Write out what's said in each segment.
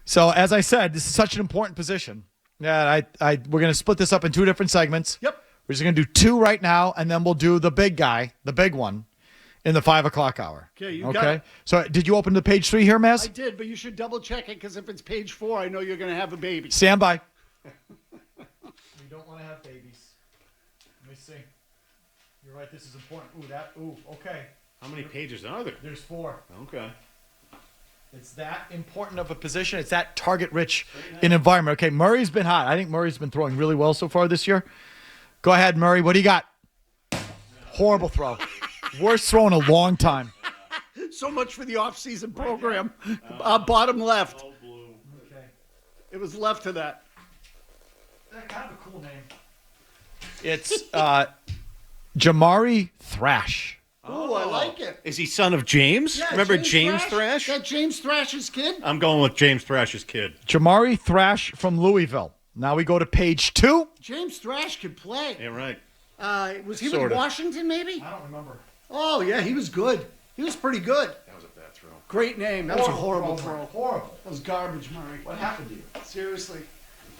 So, as I said, this is such an important position. Yeah, we're going to split this up in 2 different segments. Yep. We're just going to do 2 right now, and then we'll do the big guy, the big one, in the 5 o'clock hour. Okay, you got it. So, did you open to page 3 here, Mazz? I did, but you should double check it because if it's page 4, I know you're going to have a baby. Stand by. We don't want to have babies. Let me see. You're right. This is important. Okay. How many pages are there? There's 4. Okay. It's that important of a position. It's that target-rich in environment. Okay, Murray's been hot. I think Murray's been throwing really well so far this year. Go ahead, Murray. What do you got? Horrible throw. Worst throw in a long time. So much for the off-season program. Bottom left. All blue. Okay. It was left to that. That's kind of a cool name. It's Jamari Thrash. Oh, I like it. Is he son of James? Yeah, Remember James Thrash? That James Thrash's kid? I'm going with James Thrash's kid. Jamari Thrash from Louisville. Now we go to page 2. James Thrash could play. Yeah, right. Was he Sorta. with Washington, maybe? I don't remember. Oh, yeah, he was good. He was pretty good. That was a bad throw. Great name. That was a horrible throw. Horrible. That was garbage, Murray. What happened to you? Seriously.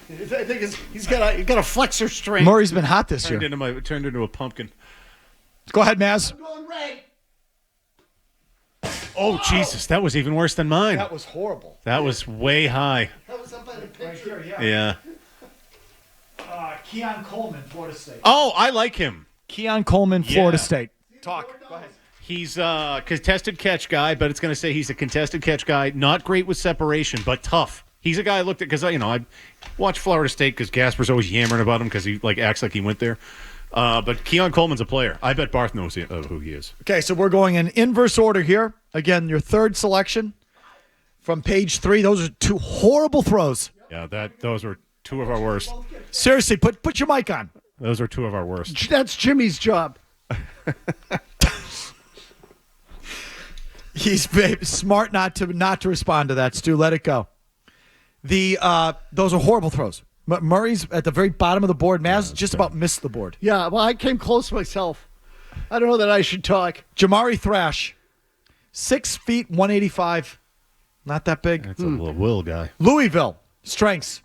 I think he's got a flexor strain. Murray's been hot this year. Turned into a pumpkin. Go ahead, Mazz. I'm going Ray. Oh, Jesus. That was even worse than mine. That was horrible. That was way high. That was up by the picture. Yeah. Keon Coleman, Florida State. Oh, I like him. Keon Coleman, Florida Yeah. State. Talk. Go ahead. He's a contested catch guy, but it's going to say he's a contested catch guy. Not great with separation, but tough. He's a guy I looked at because, I watch Florida State because Gasper's always yammering about him because he acts like he went there. But Keon Coleman's a player. I bet Barth knows who he is. Okay, so we're going in inverse order here. Again, your third selection from page 3. Those are 2 horrible throws. Yeah, those were 2 of our worst. Seriously, put your mic on. Those are 2 of our worst. That's Jimmy's job. He's smart not to respond to that, Stu. Let it go. Those are horrible throws. Murray's at the very bottom of the board. Mazz just about missed the board. Yeah, well, I came close myself. I don't know that I should talk. Jamari Thrash, 6 feet, 185. Not that big. That's a little Will guy. Louisville, strengths.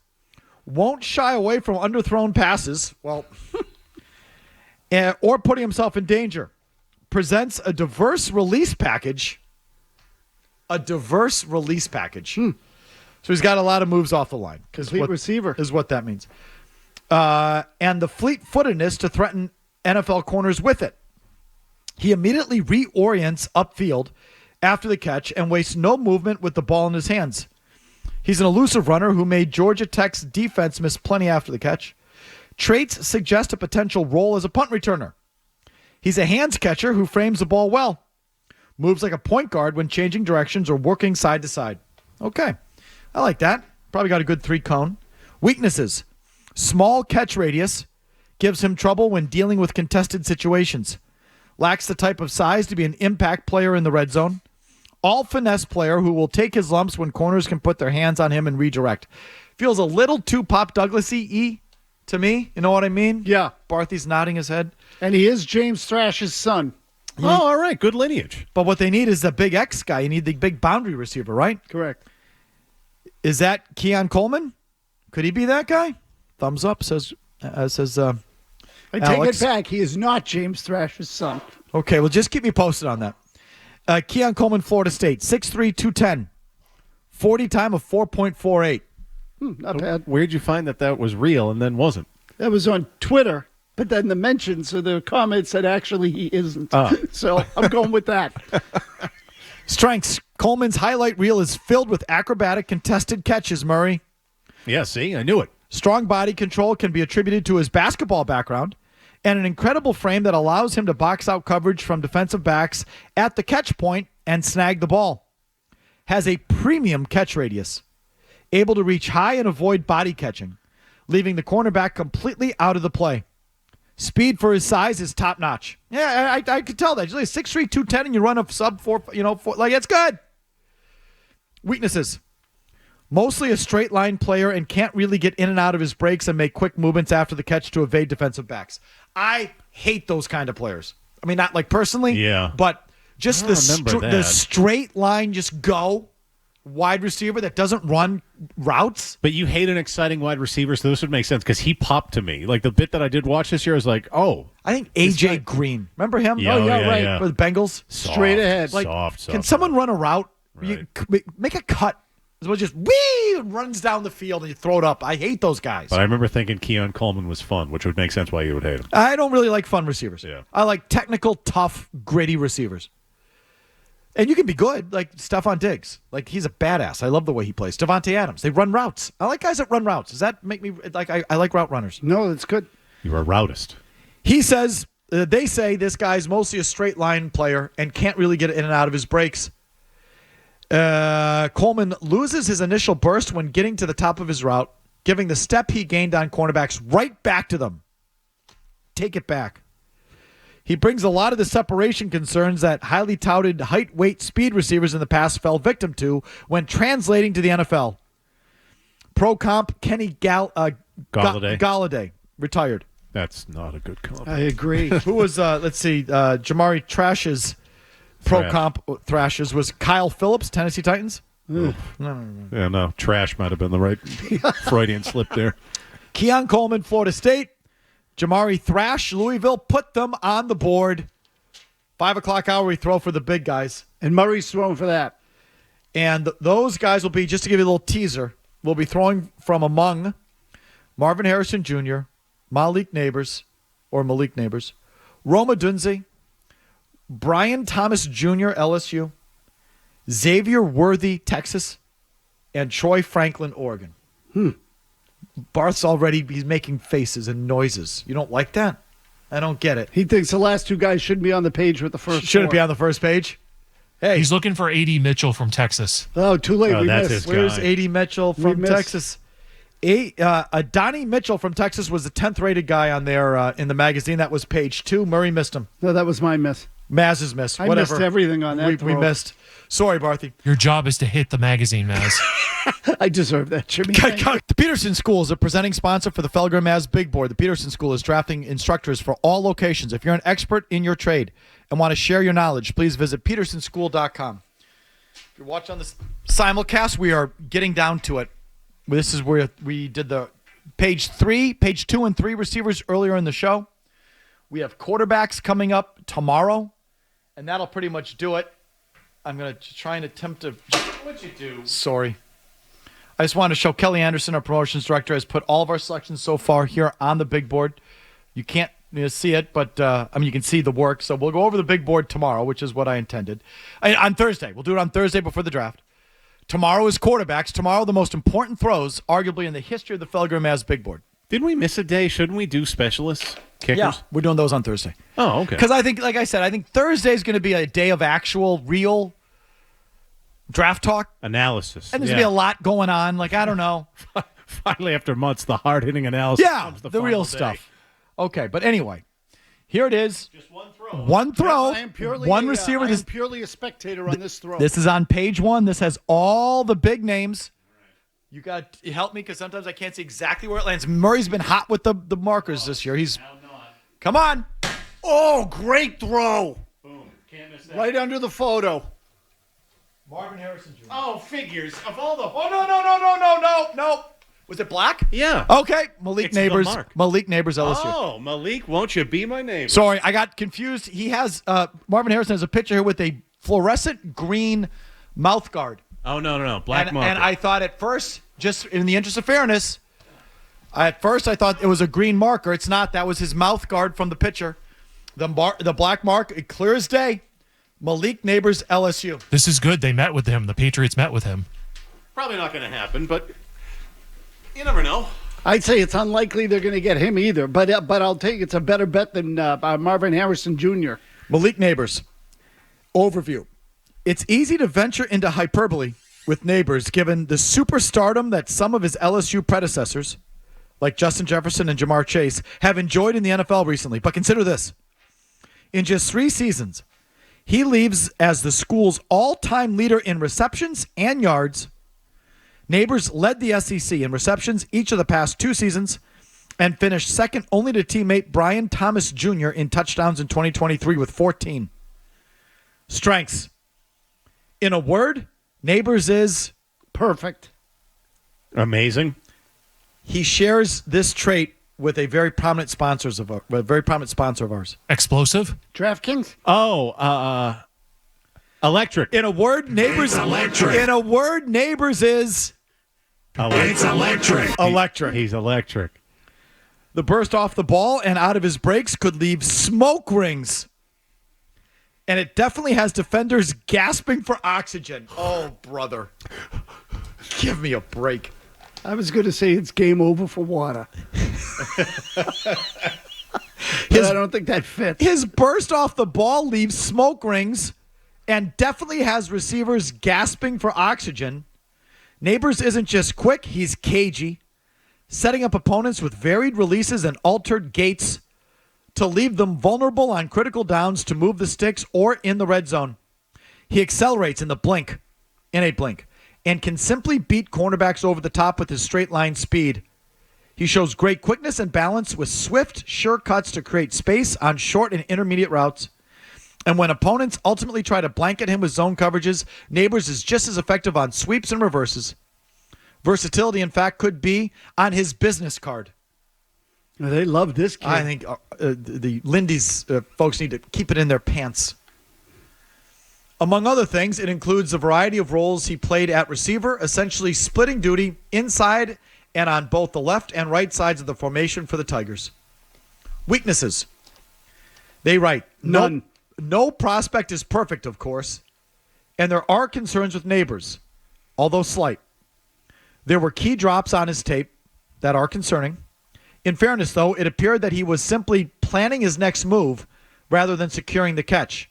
Won't shy away from underthrown passes. Well, or putting himself in danger. Presents a diverse release package. A diverse release package. So he's got a lot of moves off the line. Complete receiver. Is what that means. And the fleet-footedness to threaten NFL corners with it. He immediately reorients upfield after the catch and wastes no movement with the ball in his hands. He's an elusive runner who made Georgia Tech's defense miss plenty after the catch. Traits suggest a potential role as a punt returner. He's a hands catcher who frames the ball well. Moves like a point guard when changing directions or working side to side. Okay. I like that. Probably got a good 3 cone. Weaknesses. Small catch radius. Gives him trouble when dealing with contested situations. Lacks the type of size to be an impact player in the red zone. All finesse player who will take his lumps when corners can put their hands on him and redirect. Feels a little too Pop Douglas-y to me. You know what I mean? Yeah. Barthy's nodding his head. And he is James Thrash's son. Oh, all right. Good lineage. But what they need is the big X guy. You need the big boundary receiver, right? Correct. Is that Keon Coleman? Could he be that guy? Thumbs up, says I take Alex. it back. He is not James Thrash's son. Okay, well, just keep me posted on that. Keon Coleman, Florida State, 6'3", 210. 40 time of 4.48. Not bad. Where'd you find that was real and then wasn't? That was on Twitter, but then the mentions or the comments said actually he isn't. So I'm going with that. Strengths. Coleman's highlight reel is filled with acrobatic contested catches, Murray. Yeah, see? I knew it. Strong body control can be attributed to his basketball background and an incredible frame that allows him to box out coverage from defensive backs at the catch point and snag the ball. Has a premium catch radius. Able to reach high and avoid body catching, leaving the cornerback completely out of the play. Speed for his size is top-notch. Yeah, I could tell that. You're like 6'3", 210, and you run a sub-4, 4, like, it's good. Weaknesses. Mostly a straight-line player and can't really get in and out of his breaks and make quick movements after the catch to evade defensive backs. I hate those kind of players. I mean, not like personally, Yeah. but just the remember that. straight line, just go. wide receiver that doesn't run routes. But you hate an exciting wide receiver, so this would make sense because he popped to me. Like the bit that I did watch this year, I was like, oh. I think A.J. Green. Remember him? Yeah, right. Yeah. For the Bengals. Straight ahead. Like, soft. Can someone run a route? Right. Make a cut. As well just whee runs down the field and you throw it up. I hate those guys. But I remember thinking Keon Coleman was fun, which would make sense why you would hate him. I don't really like fun receivers. Yeah. I like technical, tough, gritty receivers. And you can be good, like Stephon Diggs. Like, he's a badass. I love the way he plays. Devontae Adams. They run routes. I like guys that run routes. Does that make me like I like route runners? No, that's good. You're a routist. He says they say this guy's mostly a straight line player and can't really get in and out of his breaks. Coleman loses his initial burst when getting to the top of his route, giving the step he gained on cornerbacks right back to them. Take it back. He brings a lot of the separation concerns that highly touted height, weight, speed receivers in the past fell victim to when translating to the NFL. Pro comp Kenny Galladay retired. That's not a good comp. I agree. Who was, Jamari Thrash's pro comp Thrashes was Kyle Phillips, Tennessee Titans. Yeah, no. Trash might have been the right Freudian slip there. Keon Coleman, Florida State. Jamari Thrash, Louisville. Put them on the board. 5 o'clock hour, we throw for the big guys. And Murray's throwing for that. And those guys will be, just to give you a little teaser, we'll be throwing from among Marvin Harrison Jr., Malik Nabers, Roma Dunze, Brian Thomas Jr., LSU, Xavier Worthy, Texas, and Troy Franklin, Oregon. Barth's already, he's making faces and noises. You don't like that? I don't get it. He thinks the last two guys shouldn't be on the page with the first Shouldn't four. be on the first page? Hey. He's looking for A.D. Mitchell from Texas. Oh, too late. We that's missed. his Where's guy. A.D. Mitchell from missed. Texas? Donnie Mitchell from Texas was the 10th rated guy on there in the magazine. That was page 2. Murray missed him. No, that was my miss. Mazz's missed. I Whatever. missed everything on that We throw. missed. Sorry, Barthy. Your job is to hit the magazine, Mazz. I deserve that, Jimmy. Thank you. The Peterson School is a presenting sponsor for the Felger and Mazz Big Board. The Peterson School is drafting instructors for all locations. If you're an expert in your trade and want to share your knowledge, please visit petersonschool.com. If you're watching on this simulcast, we are getting down to it. This is where we did the page 2 and 3 receivers earlier in the show. We have quarterbacks coming up tomorrow, and that'll pretty much do it. I'm going to try and attempt to... What'd you do? Sorry. I just wanted to show Kelly Anderson, our promotions director, has put all of our selections so far here on the big board. You can't see it, but you can see the work. So we'll go over the big board tomorrow, which is what I intended. On Thursday. We'll do it on Thursday before the draft. Tomorrow is quarterbacks. Tomorrow, the most important throws, arguably in the history of the Felger and Mazz big board. Didn't we miss a day? Shouldn't we do specialists? Kickers? Yeah, we're doing those on Thursday. Oh, okay. Because I think, like I said, I think Thursday is going to be a day of actual, real draft talk. Analysis. And there's going to be a lot going on. Like, I don't know. Finally, after months, the hard-hitting analysis Yeah, comes the final real day. stuff. Okay, but anyway, here it is. Just one throw. One throw, I am purely one a, receiver. I am This, purely a spectator on this throw. this is on page 1. This has all the big names. You got to help me because sometimes I can't see exactly where it lands. Murray's been hot with the markers this year. He's come on. Oh, great throw. Boom. Can't miss that. Right under the photo. Marvin Harrison Jr. Oh, figures. Of all the... Oh, no. Was it black? Yeah. Okay, Malik It's the Nabers. mark. Malik Nabers, LSU. Oh, Malik, won't you be my neighbor? Sorry, I got confused. He has Marvin Harrison has a picture here with a fluorescent green mouth guard. Oh, no. Black and, marker. and I thought at first, just in the interest of fairness, I thought it was a green marker. It's not. That was his mouth guard from the picture. The black mark, clear as day. Malik Nabers, LSU. This is good. They met with him. The Patriots met with him. Probably not going to happen, but you never know. I'd say it's unlikely they're going to get him either, but I'll take it's a better bet than Marvin Harrison Jr. Malik Nabers. Overview. It's easy to venture into hyperbole with Nabers given the superstardom that some of his LSU predecessors, like Justin Jefferson and Jamar Chase, have enjoyed in the NFL recently. But consider this. In just 3 seasons, he leaves as the school's all-time leader in receptions and yards. Nabers led the SEC in receptions each of the past 2 seasons and finished second only to teammate Brian Thomas Jr. in touchdowns in 2023 with 14. Strengths. In a word, Nabers is Perfect. Amazing. He shares this trait with a very prominent sponsor of ours. Explosive? DraftKings? Oh, electric. In a word, Neighbors. electric. In a word, Neighbors is It's electric. electric. He's electric. The burst off the ball and out of his brakes could leave smoke rings. And it definitely has defenders gasping for oxygen. Oh, brother. Give me a break. I was going to say it's game over for water. I don't think that fits. His burst off the ball leaves smoke rings and definitely has receivers gasping for oxygen. Neighbors isn't just quick, he's cagey, setting up opponents with varied releases and altered gaits to leave them vulnerable on critical downs to move the sticks or in the red zone. He accelerates in a blink, and can simply beat cornerbacks over the top with his straight line speed. He shows great quickness and balance with swift, sure cuts to create space on short and intermediate routes. And when opponents ultimately try to blanket him with zone coverages, Neighbors is just as effective on sweeps and reverses. Versatility, in fact, could be on his business card. They love this kid. I think the Lindy's folks need to keep it in their pants. Among other things, it includes a variety of roles he played at receiver, essentially splitting duty inside and on both the left and right sides of the formation for the Tigers. Weaknesses. They write, None. No prospect is perfect, of course, and there are concerns with Neighbors, although slight. There were key drops on his tape that are concerning. In fairness, though, it appeared that he was simply planning his next move rather than securing the catch.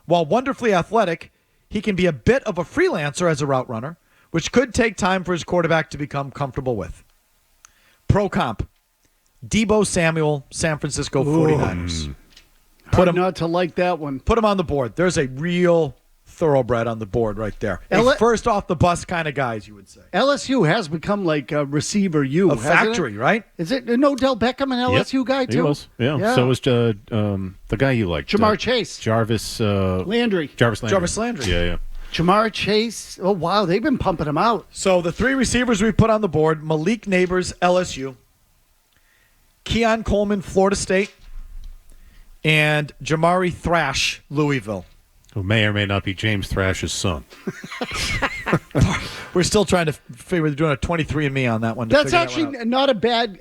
While wonderfully athletic, he can be a bit of a freelancer as a route runner, which could take time for his quarterback to become comfortable with. Pro comp, Deebo Samuel, San Francisco 49ers. Hard not to like that one. Put him on the board. There's a real thoroughbred on the board right there. A first off the bus kind of guy, as you would say. LSU has become like a receiver U. A factory, right? Is it an Odell Beckham an LSU guy too? He was. Yeah. So was the guy you liked. Jamar Chase. Jarvis Landry. Jarvis Landry. Jarvis Landry. Yeah. Jamar Chase. Oh, wow. They've been pumping him out. So the three receivers we put on the board, Malik Nabers, LSU, Keon Coleman, Florida State, and Jamari Thrash, Louisville. Who may or may not be James Thrash's son. We're still trying to figure, we're doing a 23andMe on that one. That's actually not a bad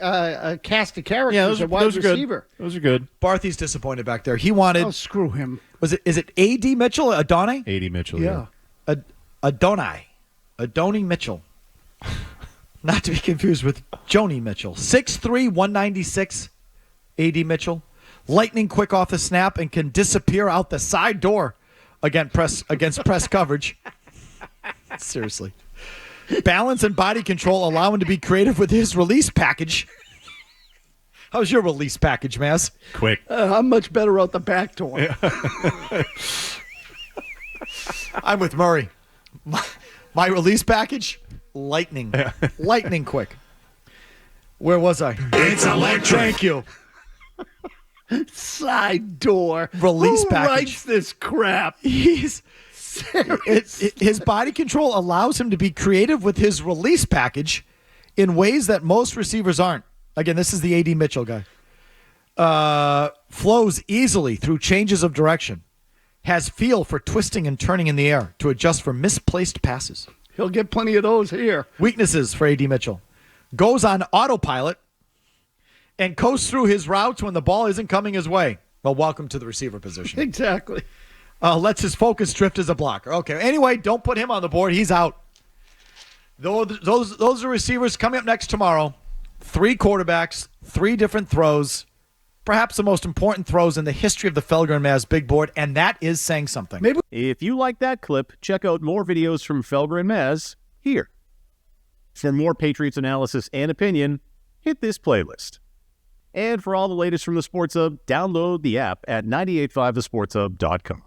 cast of characters. Yeah, those are wide those are receiver. good. Those are good. Barthy's disappointed back there. He wanted, Oh, screw him. is it A.D. Mitchell, Adonai? A.D. Mitchell. Yeah. Adonai Mitchell. Not to be confused with Joni Mitchell. 6'3", 196, A.D. Mitchell. Lightning quick off the snap and can disappear out the side door against press coverage. Seriously. Balance and body control allow him to be creative with his release package. How's your release package, Mazz? Quick. I'm much better out the back door. I'm with Murray. My release package, lightning. Lightning quick. Where was I? It's electric. Thank you. Side door. Release Who package. writes this crap? His body control allows him to be creative with his release package in ways that most receivers aren't. Again, this is the A.D. Mitchell guy. Flows easily through changes of direction. Has feel for twisting and turning in the air to adjust for misplaced passes. He'll get plenty of those here. Weaknesses for A.D. Mitchell. Goes on autopilot and coasts through his routes when the ball isn't coming his way. Well, welcome to the receiver position. Exactly. Lets his focus drift as a blocker. Okay. Anyway, don't put him on the board. He's out. Those are receivers coming up next tomorrow. 3 quarterbacks, 3 different throws. Perhaps the most important throws in the history of the Felger and Mazz big board, and that is saying something. Maybe. If you like that clip, check out more videos from Felger and Mazz here. For more Patriots analysis and opinion, hit this playlist. And for all the latest from the Sports Hub, download the app at 985thesportshub.com.